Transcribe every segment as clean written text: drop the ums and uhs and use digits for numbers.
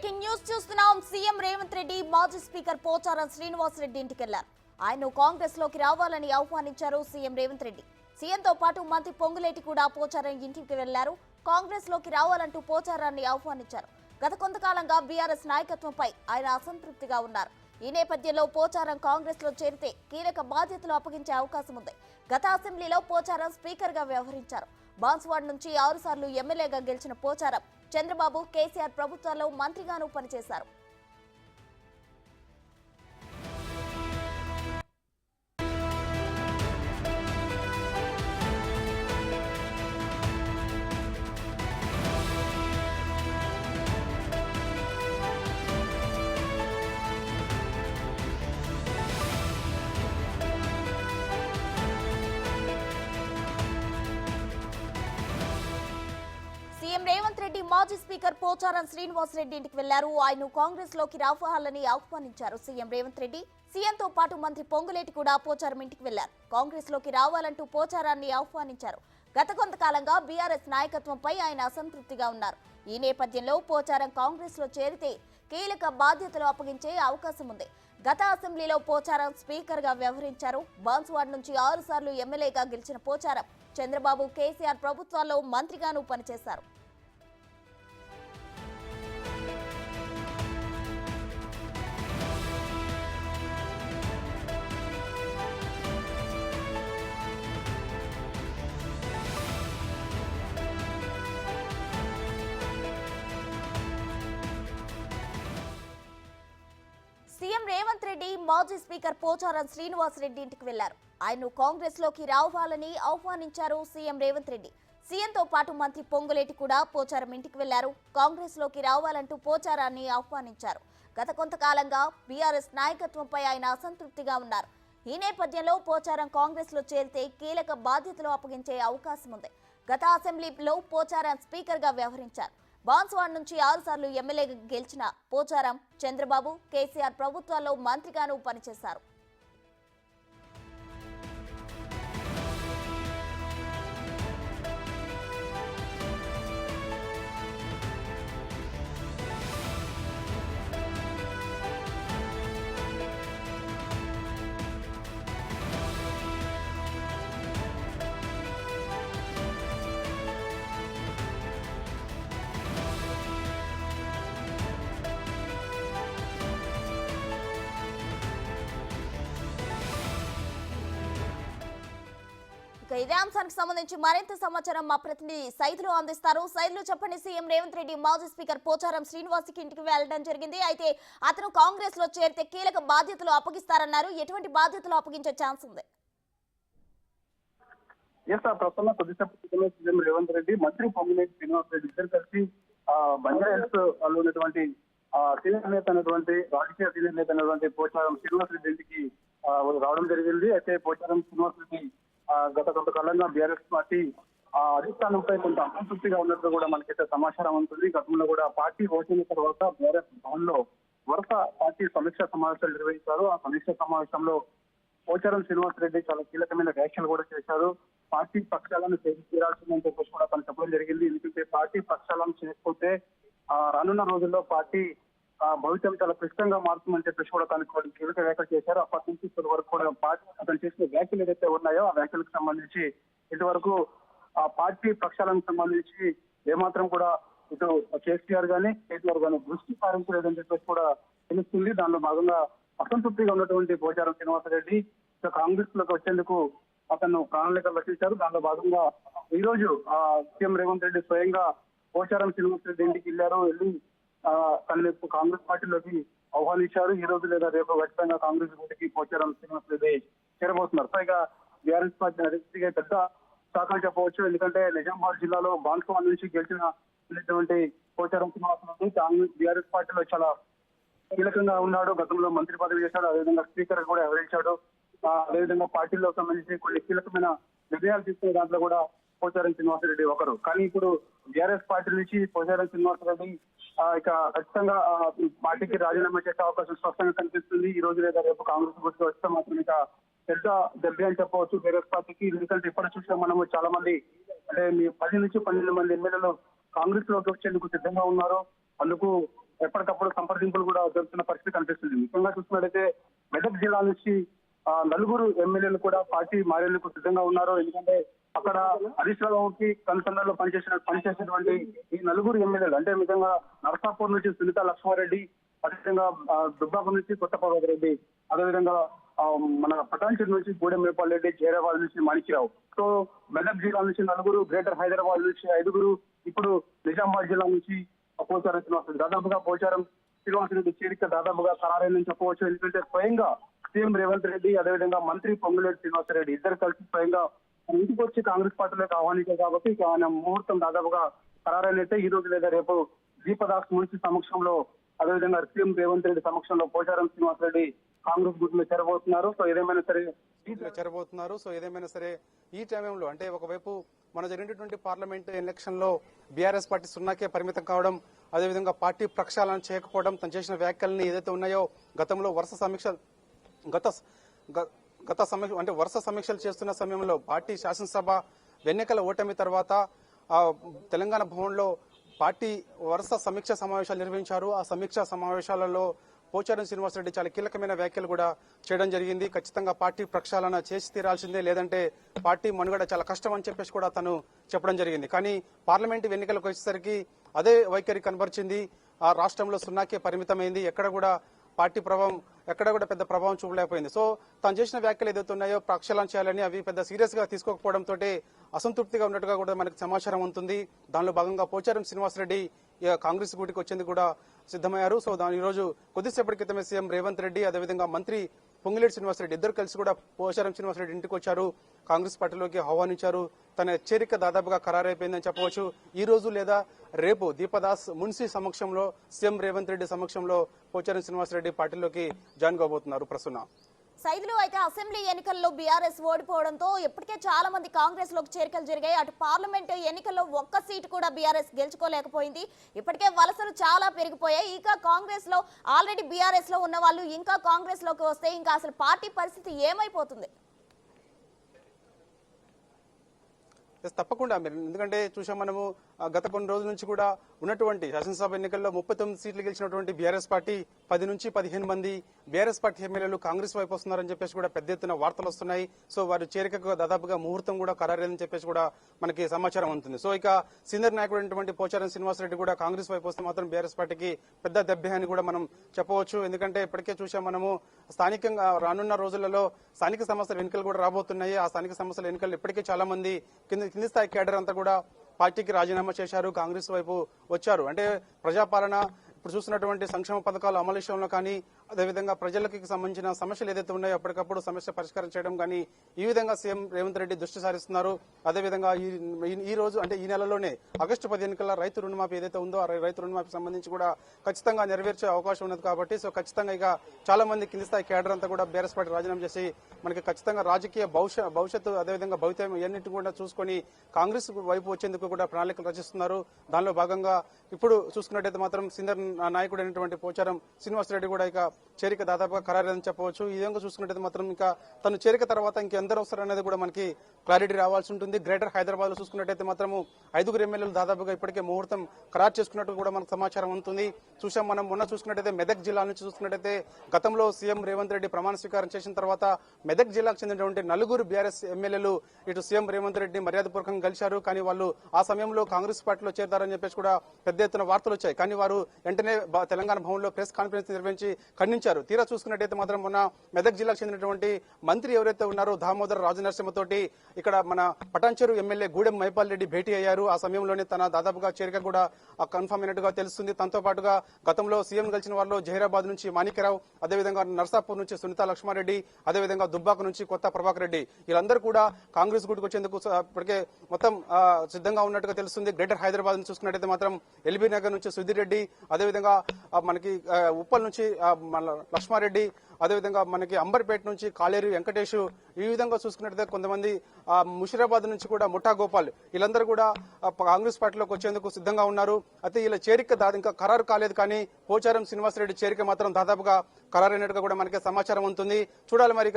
Breaking news చూస్తున్నాం. CM Revanth Reddy మాజీ speaker Pocharam Srinivas Reddy ఇంటికి వెళ్లారు. ఆయన కాంగ్రెస్ లోకి రావాలని ఆహ్వానించారు సీఎం రేవంత్ రెడ్డి. సీఎంతో పాటు మంత్రి పొంగులేటి కూడా పోచారం ఇంటికి వెళ్లారు. కాంగ్రెస్ లోకి రావాలంటూ పోచారాన్ని ఆహ్వానించారు. గత కొంతకాలంగా బీఆర్ఎస్ నాయకత్వంపై ఆయన అసంతృప్తిగా ఉన్నారు. ఈ నేపథ్యంలో పోచారం కాంగ్రెస్ లో చేరితే కీలక బాధ్యతలు అప్పగించే అవకాశం ఉంది. గత అసెంబ్లీలో పోచారం స్పీకర్ గా వ్యవహరించారు. బాన్స్వాడ్ నుంచి 6 సార్లు ఎమ్మెల్యేగా గెలిచిన పోచారం చంద్రబాబు కేసీఆర్ ప్రభుత్వాల్లో మంత్రిగాను పనిచేశారు. సీఎం రేవంత్ రెడ్డి మాజీ స్పీకర్ పోచారం శ్రీనివాస్ రెడ్డి ఇంటికి వెళ్లారు. ఆయన కాంగ్రెస్ లోకి రావాలని ఆహ్వానించారు సీఎం రేవంత్ రెడ్డి. సీఎంతో పాటు మంత్రి పొంగులేటి కూడా పోచారం ఇంటికి వెళ్లారు. కాంగ్రెస్ లోకి రావాలంటూ పోచారాన్ని ఆహ్వానించారు. గత కొంతకాలంగా బీఆర్ఎస్ నాయకత్వంపై ఆయన అసంతృప్తిగా ఉన్నారు. ఈ నేపథ్యంలో పోచారం కాంగ్రెస్ లో చేరితే కీలక బాధ్యతలు అప్పగించే అవకాశం ఉంది. గత అసెంబ్లీలో పోచారం స్పీకర్ గా వ్యవహరించారు. బాన్స్వాడ్ నుంచి 6 సార్లు ఎమ్మెల్యేగా గెలిచిన పోచారం చంద్రబాబు కేసీఆర్ ప్రభుత్వాల్లో మంత్రిగాను పనిచేశారు. సీఎం రేవంత్ రెడ్డి మాజీ స్పీకర్ పోచారం శ్రీనివాస్ రెడ్డి ఇంటికి వెళ్లారు. ఆయన కాంగ్రెస్ లోకి రావాలని ఆహ్వానించారు సీఎం రేవంత్ రెడ్డి. సీఎంతో పాటు మంత్రి పొంగులేటి కూడా పోచారం ఇంటికి వెళ్లారు. కాంగ్రెస్ లోకి రావాలంటూ పోచారాన్ని ఆహ్వానించారు. గత కొంతకాలంగా బీఆర్ఎస్ నాయకత్వంపై ఆయన అసంతృప్తిగా ఉన్నారు. ఈ నేపథ్యంలో పోచారం కాంగ్రెస్ లో చేరితే కీలక బాధ్యతలు అప్పగించే అవకాశం ఉంది. గత అసెంబ్లీలో పోచారం స్పీకర్ గా వ్యవహరించారు. బాన్స్వాడ్ నుంచి 6 సార్లు ఎమ్మెల్యేగా గెలిచిన పోచారం చంద్రబాబు కేసీఆర్ ప్రభుత్వాల్లో మంత్రిగాను పనిచేశారు. ఇదే అంశానికి సంబంధించి మరింత సమాచారం మా ప్రతినిధి సైదులు అందిస్తారు. సైదులు చెప్పండి, సీఎం రేవంత్ రెడ్డి మాజీ స్పీకర్ పోచారం శ్రీనివాస్కి ఇంటికి వెళ్లడం జరిగింది. అయితే అతను కాంగ్రెస్ లో చేరితే కీలక బాధ్యతలు అప్పగిస్తారన్నారు. ఎటువంటి బాధ్యతలు అప్పగించే ఛాన్స్ ఉంది? ప్రస్తుతం కొద్దిసేపు సీఎం రేవంత్ రెడ్డి మంత్రి పొంగులేటి శ్రీనివాస్ రెడ్డి ఇద్దరు కలిసి బంజారాహిల్స్ లో ఉన్నటువంటి సీనియర్ నేత అయినటువంటి రాజకీయ సీనియర్ నేత అయినటువంటి పోచారం శ్రీనివాస్ రెడ్డి ఇంటికి రావడం జరిగింది. అయితే పోచారం శ్రీనివాస్ రెడ్డి గత కొంతకాలంగా బీఆర్ఎస్ పార్టీ అధిష్టానంపై కొంత అసంతృప్తిగా ఉన్నట్లు కూడా మనకైతే సమాచారం ఉంటుంది. గతంలో కూడా పార్టీ ఓటిన తర్వాత బీఆర్ఎస్ భవన్ లో వరుస పార్టీ సమీక్ష సమావేశాలు నిర్వహించారు. ఆ సమీక్ష సమావేశంలో పోచారం శ్రీనివాస్ రెడ్డి చాలా కీలకమైన వ్యాఖ్యలు కూడా చేశారు. పార్టీ పక్షాలను తీరాల్సిందని చెప్పేసి కూడా తను చెప్పడం జరిగింది. ఎందుకంటే పార్టీ పక్షాలను చేయకపోతే రానున్న రోజుల్లో పార్టీ భవిష్యత్తు చాలా క్లిష్టంగా మారుతుందని చెప్పేసి కూడా తనకు కీలక వ్యాఖ్యలు చేశారు. అప్పటి నుంచి ఇప్పటి వరకు కూడా పార్టీ అతను చేసిన వ్యాఖ్యలు ఏదైతే ఉన్నాయో ఆ వ్యాఖ్యలకు సంబంధించి ఇంతవరకు ఆ పార్టీ పక్షాలకు సంబంధించి ఏమాత్రం కూడా ఇటు కేసీఆర్ గానీ దృష్టి సారించలేదని చెప్పేసి కూడా తెలుస్తుంది. దానిలో భాగంగా అసంతృప్తిగా ఉన్నటువంటి పోచారం శ్రీనివాసరెడ్డి కాంగ్రెస్ లోకి వచ్చేందుకు అతను ప్రణాళిక రచించారు. దానిలో భాగంగా ఈ రోజు సీఎం రేవంత్ రెడ్డి స్వయంగా పోచారం శ్రీనివాసరెడ్డి ఇంటికి వెళ్ళి తనని కాంగ్రెస్ పార్టీలోకి ఆహ్వానించారు. ఈ రోజు లేదా రేపు ఖచ్చితంగా కాంగ్రెస్ పార్టీకి పోచారం శ్రీనివాస్ రెడ్డి చేరబోతున్నారు. పైగా బీఆర్ఎస్ పార్టీ అధిష్టిగా పెద్ద శాఖలు చెప్పవచ్చు. ఎందుకంటే నిజామాబాద్ జిల్లాలో బాన్స్వాడ్ నుంచి గెలిచినటువంటి పోచారం శ్రీనివాస్ రెడ్డి బీఆర్ఎస్ పార్టీలో చాలా కీలకంగా ఉన్నాడు. గతంలో మంత్రి పదవి చేశాడు. అదేవిధంగా స్పీకర్ కూడా వ్యవహరించాడు. అదేవిధంగా పార్టీలో సంబంధించి కొన్ని కీలకమైన నిర్ణయాలు తీసుకునే దాంట్లో కూడా పోచారం శ్రీనివాసరెడ్డి ఒకరు. కానీ ఇప్పుడు బీఆర్ఎస్ పార్టీ నుంచి పోచారం శ్రీనివాసరెడ్డి ఇక ఖచ్చితంగా పార్టీకి రాజీనామా చేసే అవకాశం స్పష్టంగా కనిపిస్తుంది. ఈ రోజు లేదా రేపు కాంగ్రెస్ గుర్తు వస్తే మాత్రం ఇక పెద్ద దెబ్బ అని చెప్పవచ్చు బీఆర్ఎస్ పార్టీకి. ఎందుకంటే ఇప్పటి చూసిన మనము చాలా మంది అంటే 10 నుంచి 12 మంది ఎమ్మెల్యేలు కాంగ్రెస్ లోకి వచ్చేందుకు సిద్ధంగా ఉన్నారు. అందుకు ఎప్పటికప్పుడు సంప్రదింపులు కూడా జరుగుతున్న పరిస్థితి కనిపిస్తుంది. ముఖ్యంగా చూసుకున్నట్టయితే మెదక్ జిల్లా నుంచి నలుగురు ఎమ్మెల్యేలు కూడా పార్టీ మారేందుకు సిద్ధంగా ఉన్నారు. ఎందుకంటే అక్కడ హరీష్ రావుకి కన్సర్నలో పనిచేసినటువంటి ఈ నలుగురు ఎమ్మెల్యేలు అంటే నిజంగా నరసాపూర్ నుంచి సునీత లక్ష్మారెడ్డి, అదేవిధంగా దుబ్బాక నుంచి కొత్త ప్రభాకర్ రెడ్డి, అదేవిధంగా మన పటాన్చెరు నుంచి గూడెం మేపాల్ రెడ్డి, జైరాబాద్ నుంచి మాణిక్యరావు. సో మెదక్ జిల్లా నుంచి నలుగురు, గ్రేటర్ హైదరాబాద్ నుంచి 5గురు, ఇప్పుడు నిజామాబాద్ జిల్లా నుంచి పోచారం శ్రీనివాసరెడ్డి. దాదాపుగా పోచారం శ్రీనివాసరెడ్డి చేరిక దాదాపుగా ఖరారైందని చెప్పవచ్చు. ఎందుకంటే స్వయంగా సీఎం రేవంత్ రెడ్డి, అదేవిధంగా మంత్రి పొంగులేటి శ్రీనివాసరెడ్డి ఇద్దరు కలిసి స్వయంగా ఇంటికి వచ్చి కాంగ్రెస్ పార్టీలోకి ఆహ్వానించారు. కాబట్టి ఇక ఆయన ముహూర్తం దాదాపుగా ఖరారైనట్టే. ఈ రోజు లేదా రేపు దీపదాస్ మున్సి సమక్షంలో, అదేవిధంగా సీఎం రేవంత్ రెడ్డి సమక్షంలో పోచారం శ్రీనివాసరెడ్డి కాంగ్రెస్ గుర్తులో చేరబోతున్నారు. సో ఏదేమైనా సరే ఈ టైంలో అంటే ఒకవైపు మన జరిగినటువంటి పార్లమెంట్ ఎలక్షన్ లో బీఆర్ఎస్ పార్టీ సున్నాకే పరిమితం కావడం, అదేవిధంగా పార్టీ ప్రక్షాళన చేయకపోవడం, తను చేసిన వ్యాఖ్యలని ఏదైతే ఉన్నాయో గతంలో వరుస సమీక్షలు చేస్తున్న సమయంలో పార్టీ శాసనసభ ఎన్నికల ఓటమి తర్వాత తెలంగాణ భవన్లో పార్టీ వరుస సమీక్ష సమావేశాలు నిర్వహించారు. ఆ సమీక్ష సమావేశాలలో పోచారం శ్రీనివాసరెడ్డి చాలా కీలకమైన వ్యాఖ్యలు కూడా చేయడం జరిగింది. ఖచ్చితంగా పార్టీ ప్రక్షాళన చేసి తీరాల్సిందే, లేదంటే పార్టీ మనుగడ చాలా కష్టం అని చెప్పేసి కూడా తను చెప్పడం జరిగింది. కానీ పార్లమెంటు ఎన్నికలకు వచ్చేసరికి అదే వైఖరి కనబరిచింది. ఆ రాష్ట్రంలో సున్నాకే పరిమితమైంది. ఎక్కడ కూడా పార్టీ ప్రభావం పెద్ద ప్రభావం చూపలేకపోయింది. సో తను చేసిన వ్యాఖ్యలు ఏదైతే ఉన్నాయో ప్రక్షాళన చేయాలని అవి పెద్ద సీరియస్ గా తీసుకోకపోవడంతో అసంతృప్తిగా ఉన్నట్టుగా కూడా మనకు సమాచారం ఉంటుంది. దానిలో భాగంగా పోచారం శ్రీనివాసరెడ్డి కాంగ్రెస్ గూటికి వచ్చేందుకు కూడా సిద్ధమయ్యారు. సో దాని ఈ రోజు కొద్దిసేపటి క్రితమే సీఎం రేవంత్ రెడ్డి, అదేవిధంగా మంత్రి పొంగులేటి శ్రీనివాసరెడ్డి ఇద్దరు కలిసి కూడా పోచారం శ్రీనివాసరెడ్డి ఇంటికి వచ్చారు, కాంగ్రెస్ పార్టీలోకి ఆహ్వానించారు. తన చేరిక దాదాపుగా ఖరారైపోయిందని చెప్పవచ్చు. ఈ రోజు లేదా రేపు దీపదాస్ మున్సి సమక్షంలో, సీఎం రేవంత్ రెడ్డి సమక్షంలో పోచారం శ్రీనివాసరెడ్డి పార్టీలోకి జాయిన్ కాబోతున్నారు. ప్రస్తుతం సైదులు అయితే అసెంబ్లీ ఎన్నికల్లో బీఆర్ఎస్ ఓడిపోవడంతో ఇప్పటికే చాలా మంది కాంగ్రెస్ లోకి చేరికలు జరిగాయి. అటు పార్లమెంట్ ఎన్నికల్లో ఒక్క సీటు కూడా బీఆర్ఎస్ గెలుచుకోలేకపోయింది. ఇప్పటికే వలసలు చాలా పెరిగిపోయాయి. ఇంకా కాంగ్రెస్ లో ఆల్రెడీ బీఆర్ఎస్ లో ఉన్న వాళ్ళు ఇంకా కాంగ్రెస్ లోకి వస్తే ఇంకా అసలు పార్టీ పరిస్థితి ఏమైపోతుంది? తప్పకుండా ఎందుకంటే చూసాం మనము గత కొన్ని రోజుల నుంచి కూడా ఉన్నటువంటి శాసనసభ ఎన్నికల్లో 39 సీట్లు గెలిచినటువంటి బీఆర్ఎస్ పార్టీ 10 నుంచి 15 మంది బీఆర్ఎస్ పార్టీ ఎమ్మెల్యేలు కాంగ్రెస్ వైపు వస్తున్నారని చెప్పేసి కూడా పెద్ద ఎత్తున వార్తలు వస్తున్నాయి. సో వారి చేరికకు దాదాపుగా ముహూర్తం కూడా ఖరారైందని చెప్పేసి కూడా మనకి సమాచారం ఉంటుంది. సో ఇక సీనియర్ నాయకుడు పోచారం శ్రీనివాసరెడ్డి కూడా కాంగ్రెస్ వైపు వస్తే మాత్రం బీఆర్ఎస్ పార్టీకి పెద్ద దెబ్బే అని కూడా మనం చెప్పవచ్చు. ఎందుకంటే ఇప్పటికే చూసాం మనము స్థానికంగా రానున్న రోజులలో స్థానిక సంస్థల ఎన్నికలు కూడా రాబోతున్నాయి. ఆ స్థానిక సంస్థల ఎన్నికలు ఇప్పటికే చాలా మంది కింది స్థాయి కేడర్ అంతా కూడా పార్టీకి రాజీనామా చేశారు, కాంగ్రెస్ వైపు వచ్చారు. అంటే ప్రజాపాలన ఇప్పుడు చూస్తున్నటువంటి సంక్షేమ పథకాల అమలు విషయంలో కానీ, అదేవిధంగా ప్రజలకి సంబంధించిన సమస్యలు ఏదైతే ఉన్నాయో అప్పటికప్పుడు సమస్య పరిష్కారం చేయడం కానీ ఈ విధంగా సీఎం రేవంత్ రెడ్డి దృష్టి సారిస్తున్నారు. అదేవిధంగా ఈ రోజు అంటే ఈ నెలలోనే ఆగస్టు 10 ఎన్నికల రైతు రుణమాఫీ ఏదైతే ఉందో ఆ రైతు రుణమాఫీ సంబంధించి కూడా ఖచ్చితంగా నెరవేర్చే అవకాశం ఉన్నది. కాబట్టి సో ఖచ్చితంగా ఇక చాలా మంది కింది స్థాయి కేడర్ అంతా కూడా బీఆర్ఎస్ పార్టీ రాజీనామా చేసి మనకి ఖచ్చితంగా రాజకీయ భవిష్యత్తు అదేవిధంగా భవితవ్యం ఇవన్నింటి కూడా చూసుకొని కాంగ్రెస్ వైపు వచ్చేందుకు కూడా ప్రణాళికలు రచిస్తున్నారు. దానిలో భాగంగా ఇప్పుడు చూసుకున్నట్టయితే మాత్రం సీనియర్ నాయకుడు అయినటువంటి పోచారం శ్రీనివాసరెడ్డి కూడా ఇక చేరిక దాదాపుగా ఖరారైందని చెప్పవచ్చు. ఈ విధంగా చూసుకున్నట్టయితే మాత్రం ఇంకా తను చేరిక తర్వాత ఇంకెందరు వస్తారు అనేది కూడా మనకి క్లారిటీ రావాల్సి ఉంటుంది. గ్రేటర్ హైదరాబాద్ లో చూసుకున్నట్టయితే మాత్రము 5గురు ఎమ్మెల్యేలు దాదాపుగా ఇప్పటికే ముహూర్తం ఖరారు చేసుకున్నట్టు కూడా మనకు సమాచారం ఉంటుంది. చూసాం మనం మొన్న చూసుకున్నట్టయితే మెదక్ జిల్లా నుంచి చూసుకున్నట్టయితే గతంలో సీఎం రేవంత్ రెడ్డి ప్రమాణ స్వీకారం చేసిన తర్వాత మెదక్ జిల్లాకు చెందినటువంటి 4 బీఆర్ఎస్ ఎమ్మెల్యేలు ఇటు సీఎం రేవంత్ రెడ్డి మర్యాదపూర్వకంగా కలిశారు. కానీ వాళ్ళు ఆ సమయంలో కాంగ్రెస్ పార్టీలో చేరతారని చెప్పేసి కూడా పెద్ద ఎత్తున వార్తలు వచ్చాయి. కానీ వారు వెంటనే తెలంగాణ భవన్లో ప్రెస్ కాన్ఫరెన్స్ నిర్వహించి ఖండించారు. తీరా చూసుకున్నట్టయితే మాత్రం మొన్న మెదక్ జిల్లాకు చెందినటువంటి మంత్రి ఎవరైతే ఉన్నారో దామోదర రాజనరసింహతోటి ఇక్కడ మన పటాన్చెరు ఎమ్మెల్యే గూడెం మైపాల్ రెడ్డి భేటీ అయ్యారు. ఆ సమయంలోనే తన దాదాపుగా చేరిక కూడా కన్ఫర్మ్ అయినట్టుగా తెలుస్తుంది. తనతో పాటుగా గతంలో సీఎం కలిసిన వారిలో జహీరాబాద్ నుంచి మాణిక్యరావు, అదేవిధంగా నర్సాపూర్ నుంచి సునీత లక్ష్మారెడ్డి, అదేవిధంగా దుబ్బాక నుంచి కొత్త ప్రభాకర్ రెడ్డి వీళ్ళందరూ కూడా కాంగ్రెస్ గుడికి వచ్చేందుకు ఇప్పటికే మొత్తం సిద్ధంగా ఉన్నట్టుగా తెలుస్తుంది. గ్రేటర్ హైదరాబాద్ నుంచి చూసుకున్నట్టయితే మాత్రం ఎల్బీ నగర్ నుంచి సుధీర్ రెడ్డి, అదేవిధంగా మనకి ఉప్పల్ నుంచి లక్ష్మారెడ్డి, అదేవిధంగా మనకి అంబర్పేట నుంచి కాళేరు వెంకటేష్, ఈ విధంగా చూసుకున్నట్టయితే కొంతమంది ముషిరాబాద్ నుంచి కూడా ముఠా గోపాల్ వీళ్ళందరూ కూడా కాంగ్రెస్ పార్టీలోకి వచ్చేందుకు సిద్ధంగా ఉన్నారు. అయితే వీళ్ళ చేరిక ఇంకా ఖరారు కాలేదు. కానీ పోచారం శ్రీనివాసరెడ్డి చేరిక మాత్రం దాదాపుగా ఖరారైనట్టుగా కూడా మనకి సమాచారం ఉంటుంది. చూడాలి మరి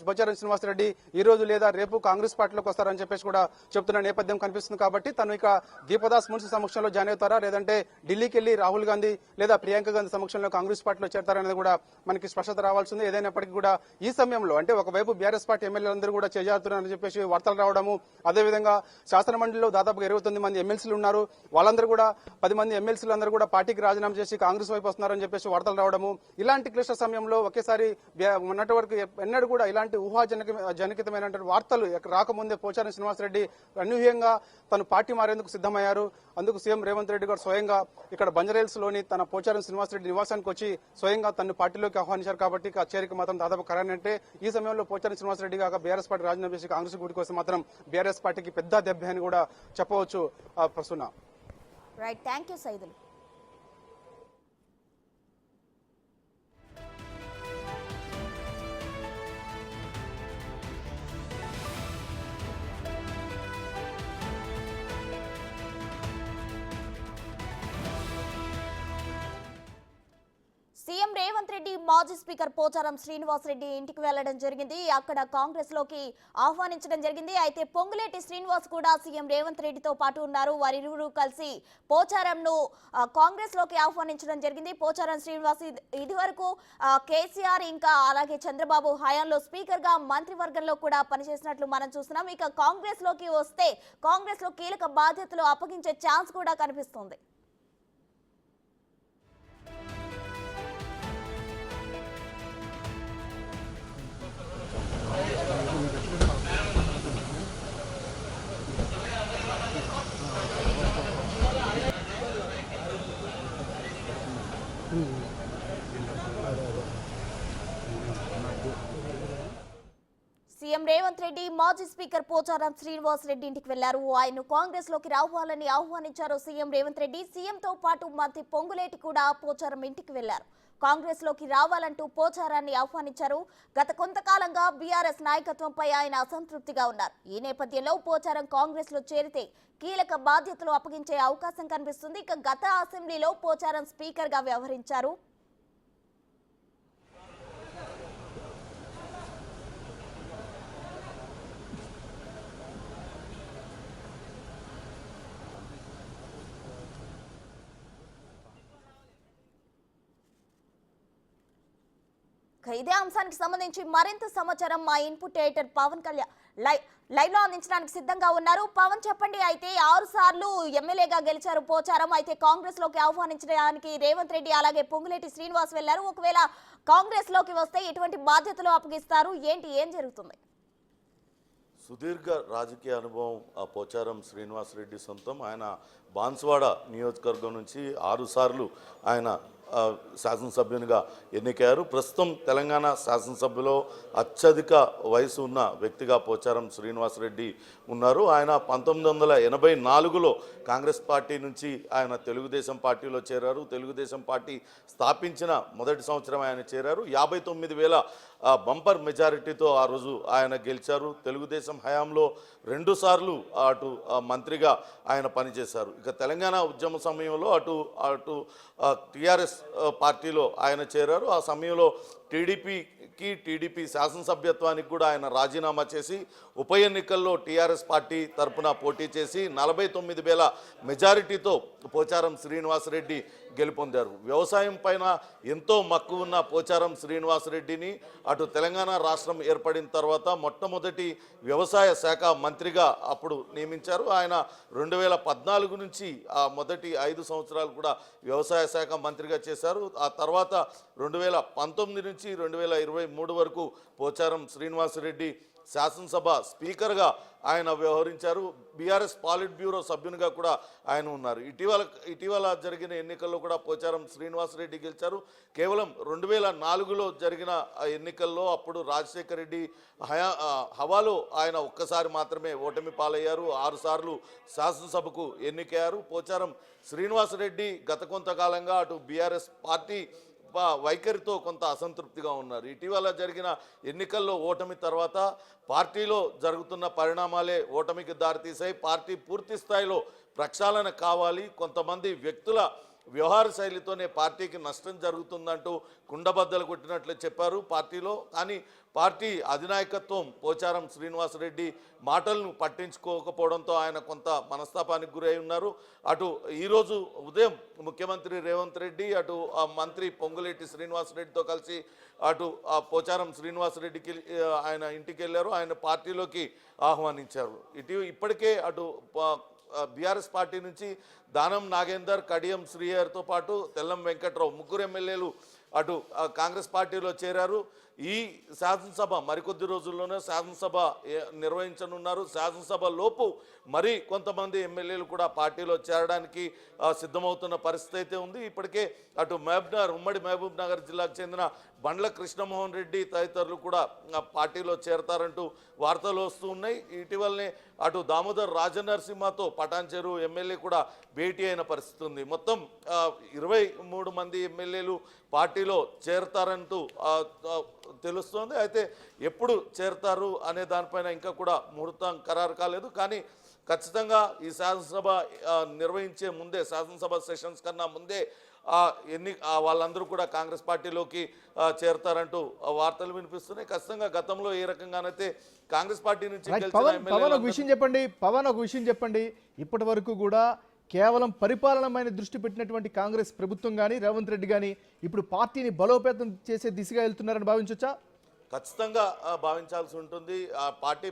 పోచారం శ్రీనివాసరెడ్డి ఈ రోజు లేదా రేపు కాంగ్రెస్ పార్టీలోకి వస్తారని చెప్పేసి కూడా చెప్తున్న నేపథ్యం కనిపిస్తుంది. కాబట్టి తను ఇక దీపదాస్ మున్సి సమక్షంలో జాయిన్ అవుతారా, లేదంటే ఢిల్లీకి వెళ్లి రాహుల్ గాంధీ లేదా ప్రియాంక గాంధీ సమక్షంలో కాంగ్రెస్ పార్టీలో చేరతారనేది కూడా మనకి స్పష్టత రావాల్సింది. ఏదైనప్పటికీ కూడా ఈ సమయంలో అంటే ఒకవైపు బీఆర్ఎస్ పార్టీ ఎమ్మెల్యేలందరూ కూడా చేజారుతున్నారని చెప్పేసి వార్తలు రావడము, అదేవిధంగా శాసనమండలిలో దాదాపుగా 29 మంది ఎమ్మెల్సీలు ఉన్నారు, వాళ్ళందరూ కూడా 10 మంది ఎమ్మెల్సీలు అందరూ కూడా పార్టీకి రాజీనామా చేసి కాంగ్రెస్ వైపు వస్తున్నారని చెప్పేసి వార్తలు రావడము, ఇలాంటి క్లిష్ట సమయంలో ఒకేసారి ఉన్నటి వరకు ఎన్నడూ కూడా ఇలాంటి ఊహాజనితమైనటువంటి వార్తలు రాకముందే పోచారం శ్రీనివాసరెడ్డి అనూహ్యంగా తను పార్టీ మారేందుకు సిద్ధమయ్యారు. అందుకు సీఎం రేవంత్ రెడ్డి గారు స్వయంగా ఇక్కడ బంజారాహిల్స్ లోని తన పోచారం శ్రీనివాసరెడ్డి నివాసానికి వచ్చి స్వయంగా తను పార్టీలోకి ఆహ్వానించారు. కాబట్టి ఆ చేరిక మాత్రం దాదాపు ఖరారంటే ఈ సమయంలో పోచారం శ్రీనివాసరెడ్డి కాక బీఆర్ఎస్ పార్టీ రాజీనామా చేసి కాంగ్రెస్ గుడి కోసం మాత్రం బీఆర్ఎస్ పార్టీకి పెద్ద దెబ్బ అని కూడా చెప్పవచ్చు. Prasanna. Right, thank you Saidulu. CM Revanth Reddy మాజీ స్పీకర్ పోచారం శ్రీనివాసరెడ్డి ఇంటికి వెళ్లడం జరిగింది. అక్కడ కాంగ్రెస్ లోకి ఆహ్వానించడం జరిగింది. అయితే పొంగులేటి శ్రీనివాస్ కూడా సీఎం రేవంత్ రెడ్డితో పాటు ఉన్నారు. వారిరువురు కలిసి పోచారంను కాంగ్రెస్ లోకి ఆహ్వానించడం జరిగింది. పోచారం శ్రీనివాస్ ఇదివరకు కేసీఆర్ ఇంకా అలాగే చంద్రబాబు హయాంలో స్పీకర్ గా మంత్రివర్గంలో కూడా పనిచేసినట్లు మనం చూస్తున్నాం. ఇక కాంగ్రెస్ లోకి వస్తే కాంగ్రెస్ లో కీలక బాధ్యతలు అప్పగించే ఛాన్స్ కూడా కనిపిస్తుంది. సీఎం రేవంత్ రెడ్డి మాజీ స్పీకర్ పోచారం శ్రీనివాస్ రెడ్డి ఇంటికి వెళ్లారు. ఆయన కాంగ్రెస్ లోకి రావాలని ఆహ్వానించారు సీఎం రేవంత్ రెడ్డి. సీఎంతో పాటు మంత్రి పొంగులేటి కూడా పోచారం ఇంటికి వెళ్లారు. కాంగ్రెస్ లోకి రావాలంటూ పోచారాన్ని ఆహ్వానించారు. గత కొంతకాలంగా బీఆర్ఎస్ నాయకత్వంపై ఆయన అసంతృప్తిగా ఉన్నారు. ఈ నేపథ్యంలో పోచారం కాంగ్రెస్ లో చేరితే కీలక బాధ్యతలు అప్పగించే అవకాశం కనిపిస్తుంది. ఇక గత అసెంబ్లీలో పోచారం స్పీకర్ గా వ్యవహరించారు. ఇదే అంశానికి సంబంధించి మరింత సమాచారం మా input editor Pawan Kalyan live లో అందించడానికి సిద్ధంగా ఉన్నారు. పవన్, చెప్పండి. అయితే 6 సార్లు ఎమ్మెల్యేగా గెలిచారు పోచారం. అయితే కాంగ్రెస్ లోకి ఆహ్వానించడానికి రేవంత్ రెడ్డి అలాగే పొంగులేటి శ్రీనివాస్ వెళ్లారు. ఒకవేళ కాంగ్రెస్ లోకి వస్తే ఎటువంటి బాధ్యతలు అప్పగిస్తారు, ఏం జరుగుతుంది? సుదీర్ఘ రాజకీయ అనుభవం ఆ పోచారం శ్రీనివాసరెడ్డి సొంతం. ఆయన బాన్స్వాడ నియోజకవర్గం నుంచి 6 సార్లు ఆయన శాసనసభ్యునిగా ఎన్నికయ్యారు. ప్రస్తుతం తెలంగాణ శాసనసభ్యులో అత్యధిక వయసు ఉన్న వ్యక్తిగా పోచారం శ్రీనివాసరెడ్డి ఉన్నారు. ఆయన 1984లో కాంగ్రెస్ పార్టీ నుంచి ఆయన తెలుగుదేశం పార్టీలో చేరారు. తెలుగుదేశం పార్టీ స్థాపించిన మొదటి సంవత్సరం ఆయన చేరారు. 59,000 బంపర్ మెజారిటీతో ఆ రోజు ఆయన గెలిచారు. తెలుగుదేశం హయాంలో 2 సార్లు అటు మంత్రిగా ఆయన పనిచేశారు. ఇక తెలంగాణ ఉద్యమ సమయంలో అటు టీఆర్ఎస్ పార్టీలో ఆయన చేరారు. ఆ సమయంలో టీడీపీ శాసనసభ్యత్వానికి కూడా ఆయన రాజీనామా చేసి ఉప ఎన్నికల్లో టీఆర్ఎస్ పార్టీ తరఫున పోటీ చేసి 49,000 మెజారిటీతో పోచారం శ్రీనివాసరెడ్డి గెలుపొందారు. వ్యవసాయం పైన ఎంతో మక్కువ ఉన్న పోచారం శ్రీనివాసరెడ్డిని అటు తెలంగాణ రాష్ట్రం ఏర్పడిన తర్వాత మొట్టమొదటి వ్యవసాయ శాఖ మంత్రిగా అప్పుడు నియమించారు. ఆయన 2014 నుంచి ఆ మొదటి 5 సంవత్సరాలు కూడా వ్యవసాయ శాఖ మంత్రిగా చేశారు. ఆ తర్వాత 2019 నుంచి 2023 వరకు పోచారం శ్రీనివాసరెడ్డి శాసనసభ స్పీకర్గా ఆయన వ్యవహరించారు. బీఆర్ఎస్ పాలిట్ బ్యూరో సభ్యునిగా కూడా ఆయన ఉన్నారు. ఇటీవల జరిగిన ఎన్నికల్లో కూడా పోచారం శ్రీనివాసరెడ్డి గెలిచారు. కేవలం 2004లో జరిగిన ఎన్నికల్లో అప్పుడు రాజశేఖర రెడ్డి హవాలో ఆయన ఒక్కసారి మాత్రమే ఓటమి పాలయ్యారు. 6 సార్లు శాసనసభకు ఎన్నికయ్యారు. పోచారం శ్రీనివాసరెడ్డి గత కొంతకాలంగా అటు బీఆర్ఎస్ పార్టీ వైఖరితో కొంత అసంతృప్తిగా ఉన్నారు. ఇటీవల జరిగిన ఎన్నికల్లో ఓటమి తర్వాత పార్టీలో జరుగుతున్న పరిణామాలే ఓటమికి దారితీశాయి. పార్టీ పూర్తి స్థాయిలో ప్రక్షాళన కావాలి, కొంతమంది వ్యక్తుల వ్యవహార శైలితోనే పార్టీకి నష్టం జరుగుతుందంటూ కుండబద్దలు కొట్టినట్లు చెప్పారు పార్టీలో. కానీ పార్టీ అధినాయకత్వం పోచారం శ్రీనివాసరెడ్డి మాటలను పట్టించుకోకపోవడంతో ఆయన కొంత మనస్తాపానికి గురై ఉన్నారు. అటు ఈరోజు ఉదయం ముఖ్యమంత్రి రేవంత్ రెడ్డి, అటు ఆ మంత్రి పొంగులేటి శ్రీనివాసరెడ్డితో కలిసి అటు ఆ పోచారం శ్రీనివాసరెడ్డికి ఆయన ఇంటికి వెళ్ళారు. ఆయన పార్టీలోకి ఆహ్వానించారు. ఇప్పటికే అటు బీఆర్ఎస్ పార్టీ నుంచి దానం నాగేందర్, కడియం శ్రీహరితో పాటు తెల్లం వెంకట్రావు ముగ్గురు ఎమ్మెల్యేలు అటు కాంగ్రెస్ పార్టీలో చేరారు. ఈ శాసనసభ మరికొద్ది రోజుల్లోనే శాసనసభ నిర్వహించనున్నారు. శాసనసభ లోపు మరి కొంతమంది ఎమ్మెల్యేలు కూడా పార్టీలో చేరడానికి సిద్ధమవుతున్న పరిస్థితి అయితే ఉంది. ఇప్పటికే అటు ఉమ్మడి మహబూబ్ నగర్ జిల్లాకు చెందిన బండ్ల కృష్ణమోహన్ రెడ్డి తదితరులు కూడా పార్టీలో చేరతారంటూ వార్తలు వస్తూ ఉన్నాయి. ఇటీవలనే అటు దామోదర్ రాజనరసింహతో పటాన్చెరు ఎమ్మెల్యే కూడా భేటీ అయిన పరిస్థితి ఉంది. మొత్తం 23 మంది ఎమ్మెల్యేలు పార్టీలో చేరతారంటూ తెలుస్తోంది. అయితే ఎప్పుడు చేరతారు అనే దానిపైన ఇంకా కూడా ముహూర్తం ఖరారు కాలేదు. కానీ ఖచ్చితంగా ఈ శాసనసభ నిర్వహించే ముందే, శాసనసభ సెషన్స్ కన్నా ముందే వాళ్ళందరూ కూడా కాంగ్రెస్ పార్టీలోకి చేరతారంటూ వార్తలు వినిపిస్తున్నాయి. ఖచ్చితంగా గతంలో ఏ రకంగానైతే కాంగ్రెస్ పార్టీ నుంచి పవన్ ఒక విషయం చెప్పండి. ఇప్పటి వరకు కూడా కేవలం పరిపాలనమైన దృష్టి పెట్టినటువంటి కాంగ్రెస్ ప్రభుత్వం కానీ రేవంత్ రెడ్డి కానీ ఇప్పుడు పార్టీని బలోపేతం చేసే దిశగా వెళ్తున్నారని భావించవచ్చా? ఖచ్చితంగా భావించాల్సి ఉంటుంది. ఆ పార్టీ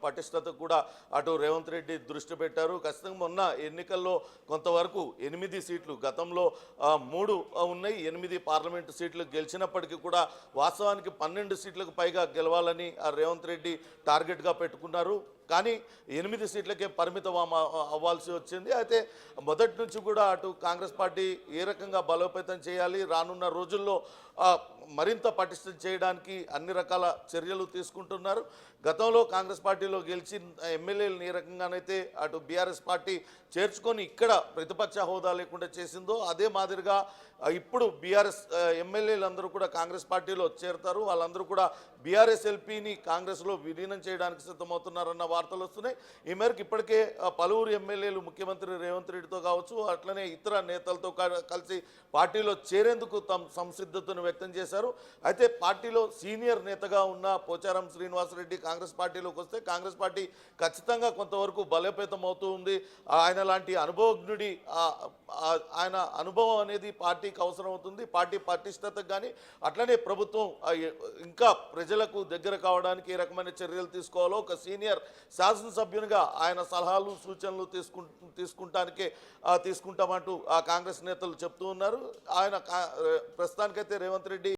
పటిష్టత కూడా అటు రేవంత్ రెడ్డి దృష్టి పెట్టారు. ఖచ్చితంగా మొన్న ఎన్నికల్లో కొంతవరకు 8 సీట్లు, గతంలో 3 ఉన్నాయి, 8 పార్లమెంటు సీట్లు గెలిచినప్పటికీ కూడా వాస్తవానికి 12 సీట్లకు పైగా గెలవాలని రేవంత్ రెడ్డి టార్గెట్గా పెట్టుకున్నారు. కానీ 8 సీట్లకే పరిమితం అవ్వాల్సి వచ్చింది. అయితే మొదటి నుంచి కూడా అటు కాంగ్రెస్ పార్టీ ఏ రకంగా బలోపేతం చేయాలి, రానున్న రోజుల్లో మరింత పటిష్టం చేయడానికి అన్ని రకాల చర్యలు తీసుకుంటున్నారు. గతంలో కాంగ్రెస్ పార్టీలో గెలిచిన ఎమ్మెల్యేలను ఏ రకంగానైతే అటు బీఆర్ఎస్ పార్టీ చేర్చుకొని ఇక్కడ ప్రతిపక్ష హోదా లేకుండా చేసిందో అదే మాదిరిగా ఇప్పుడు బీఆర్ఎస్ ఎమ్మెల్యేలందరూ కూడా కాంగ్రెస్ పార్టీలో చేరుతారు. వాళ్ళందరూ కూడా బీఆర్ఎస్ ఎల్పీని కాంగ్రెస్లో విలీనం చేయడానికి సిద్ధమవుతున్నారన్న వార్తలు వస్తున్నాయి. ఈ మేరకు ఇప్పటికే పలువురు ఎమ్మెల్యేలు ముఖ్యమంత్రి రేవంత్ రెడ్డితో కావచ్చు, అట్లనే ఇతర నేతలతో కలిసి పార్టీలో చేరేందుకు తమ సంసిద్ధతను వ్యక్తం చేశారు. అయితే పార్టీలో సీనియర్ నేతగా ఉన్న పోచారం శ్రీనివాసరెడ్డి కాంగ్రెస్ పార్టీలోకి వస్తే కాంగ్రెస్ పార్టీ ఖచ్చితంగా కొంతవరకు బలోపేతం అవుతూ ఉంది. ఆయన లాంటి అనుభవజ్ఞుడి ఆయన అనుభవం అనేది పార్టీకి అవసరం అవుతుంది. పార్టీ పటిష్టతకు కానీ అట్లనే ప్రభుత్వం ఇంకా ప్రజలకు దగ్గర కావడానికి ఏ రకమైన చర్యలు తీసుకోవాలో ఒక సీనియర్ శాసనసభ్యునిగా ఆయన సలహాలు సూచనలు తీసుకుంటామంటూ కాంగ్రెస్ నేతలు చెప్తూ ఉన్నారు. ఆయన ప్రస్తుతానికైతే రేవంత్ రెడ్డి